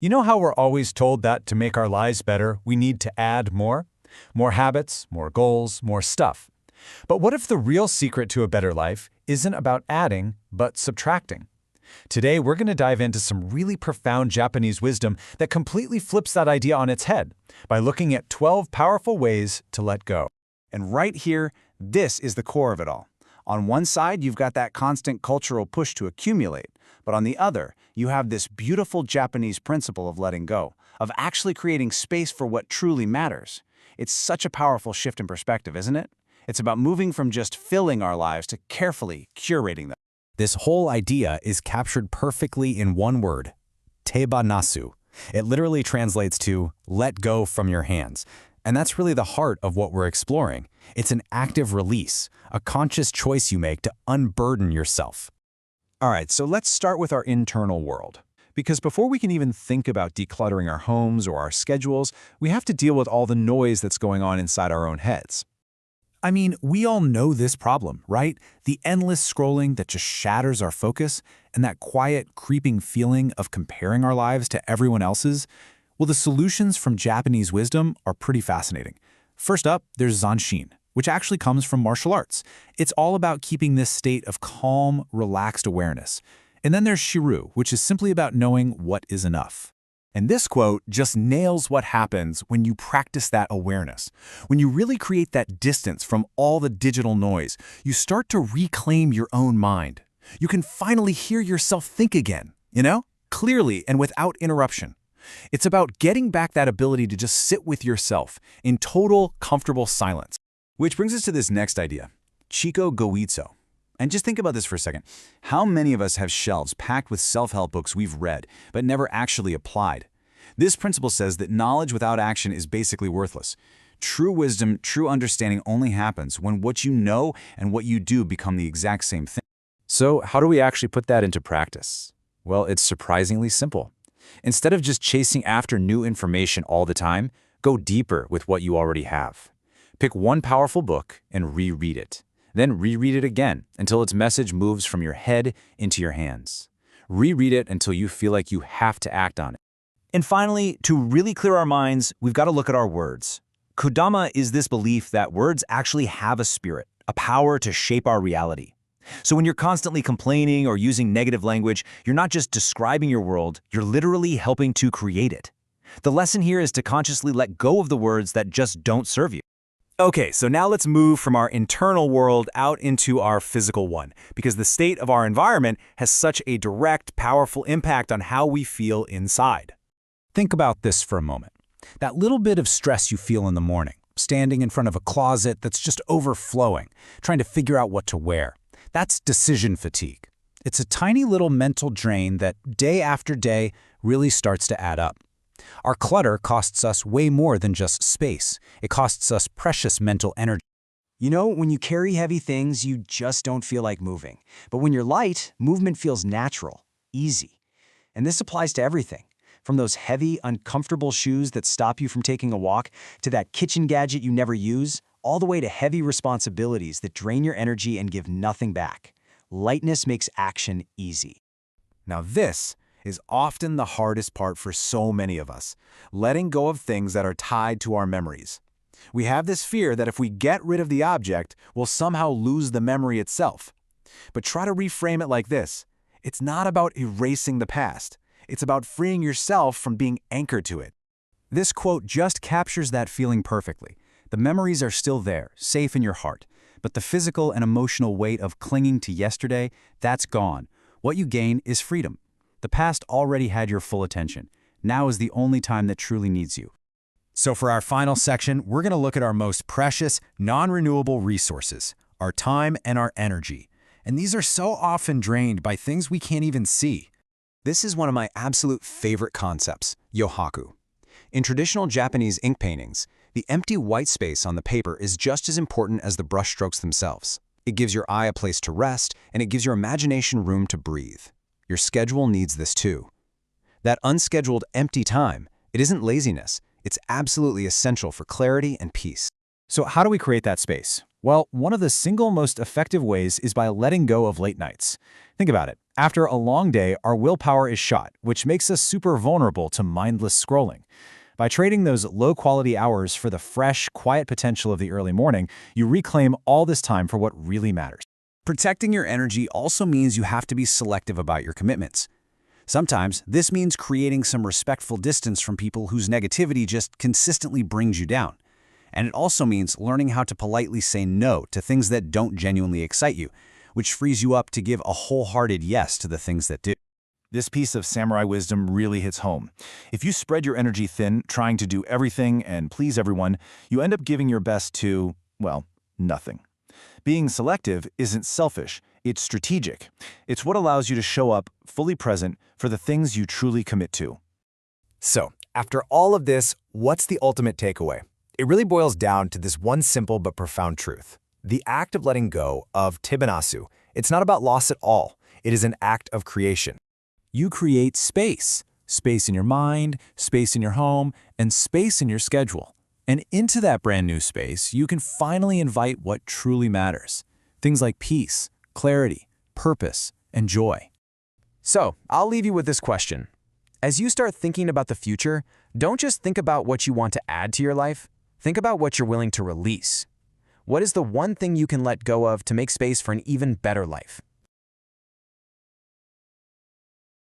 You know how we're always told that to make our lives better, we need to add more? More habits, more goals, more stuff. But what if the real secret to a better life isn't about adding, but subtracting? Today, we're going to dive into some really profound Japanese wisdom that completely flips that idea on its head by looking at 12 powerful ways to let go. And right here, this is the core of it all. On one side, you've got that constant cultural push to accumulate, but on the other, you have this beautiful Japanese principle of letting go, of actually creating space for what truly matters. It's such a powerful shift in perspective, isn't it? It's about moving from just filling our lives to carefully curating them. This whole idea is captured perfectly in one word, Tebanasu. It literally translates to let go from your hands. And that's really the heart of what we're exploring. It's an active release, a conscious choice you make to unburden yourself. All right, so let's start with our internal world. Because before we can even think about decluttering our homes or our schedules, we have to deal with all the noise that's going on inside our own heads. I mean, we all know this problem, right? The endless scrolling that just shatters our focus and that quiet, creeping feeling of comparing our lives to everyone else's. Well, the solutions from Japanese wisdom are pretty fascinating. First up, there's Zanshin, which actually comes from martial arts. It's all about keeping this state of calm, relaxed awareness. And then there's Shiru, which is simply about knowing what is enough. And this quote just nails what happens when you practice that awareness. When you really create that distance from all the digital noise, you start to reclaim your own mind. You can finally hear yourself think again, clearly and without interruption. It's about getting back that ability to just sit with yourself in total, comfortable silence. Which brings us to this next idea, Chico Goitso. And just think about this for a second. How many of us have shelves packed with self-help books we've read, but never actually applied? This principle says that knowledge without action is basically worthless. True wisdom, true understanding only happens when what you know and what you do become the exact same thing. So how do we actually put that into practice? Well, it's surprisingly simple. Instead of just chasing after new information all the time, go deeper with what you already have. Pick one powerful book and reread it. Then reread it again until its message moves from your head into your hands. Reread it until you feel like you have to act on it. And finally, to really clear our minds, we've got to look at our words. Kotodama is this belief that words actually have a spirit, a power to shape our reality. So when you're constantly complaining or using negative language, you're not just describing your world, you're literally helping to create it. The lesson here is to consciously let go of the words that just don't serve you. Okay, so now let's move from our internal world out into our physical one, because the state of our environment has such a direct, powerful impact on how we feel inside. Think about this for a moment. That little bit of stress you feel in the morning, standing in front of a closet that's just overflowing, trying to figure out what to wear. That's decision fatigue. It's a tiny little mental drain that day after day really starts to add up. Our clutter costs us way more than just space. It costs us precious mental energy. When you carry heavy things, you just don't feel like moving. But when you're light, movement feels natural, easy. And this applies to everything. From those heavy, uncomfortable shoes that stop you from taking a walk, to that kitchen gadget you never use, all the way to heavy responsibilities that drain your energy and give nothing back. Lightness makes action easy. Now this is often the hardest part for so many of us, letting go of things that are tied to our memories. We have this fear that if we get rid of the object, we'll somehow lose the memory itself. But try to reframe it like this. It's not about erasing the past. It's about freeing yourself from being anchored to it. This quote just captures that feeling perfectly. The memories are still there, safe in your heart, but the physical and emotional weight of clinging to yesterday, that's gone. What you gain is freedom. The past already had your full attention. Now is the only time that truly needs you. So for our final section, we're going to look at our most precious, non-renewable resources, our time and our energy. And these are so often drained by things we can't even see. This is one of my absolute favorite concepts, Yohaku. In traditional Japanese ink paintings, the empty white space on the paper is just as important as the brushstrokes themselves. It gives your eye a place to rest, and it gives your imagination room to breathe. Your schedule needs this too. That unscheduled empty time, it isn't laziness. It's absolutely essential for clarity and peace. So how do we create that space? Well, one of the single most effective ways is by letting go of late nights. Think about it. After a long day, our willpower is shot, which makes us super vulnerable to mindless scrolling. By trading those low-quality hours for the fresh, quiet potential of the early morning, you reclaim all this time for what really matters. Protecting your energy also means you have to be selective about your commitments. Sometimes this means creating some respectful distance from people whose negativity just consistently brings you down. And it also means learning how to politely say no to things that don't genuinely excite you, which frees you up to give a wholehearted yes to the things that do. This piece of samurai wisdom really hits home. If you spread your energy thin, trying to do everything and please everyone, you end up giving your best to, well, nothing. Being selective isn't selfish, it's strategic. It's what allows you to show up fully present for the things you truly commit to. So, after all of this, what's the ultimate takeaway? It really boils down to this one simple but profound truth. The act of letting go of Tebanasu, it's not about loss at all. It is an act of creation. You create space. Space in your mind, space in your home, and space in your schedule. And into that brand new space, you can finally invite what truly matters. Things like peace, clarity, purpose, and joy. So, I'll leave you with this question. As you start thinking about the future, don't just think about what you want to add to your life. Think about what you're willing to release. What is the one thing you can let go of to make space for an even better life?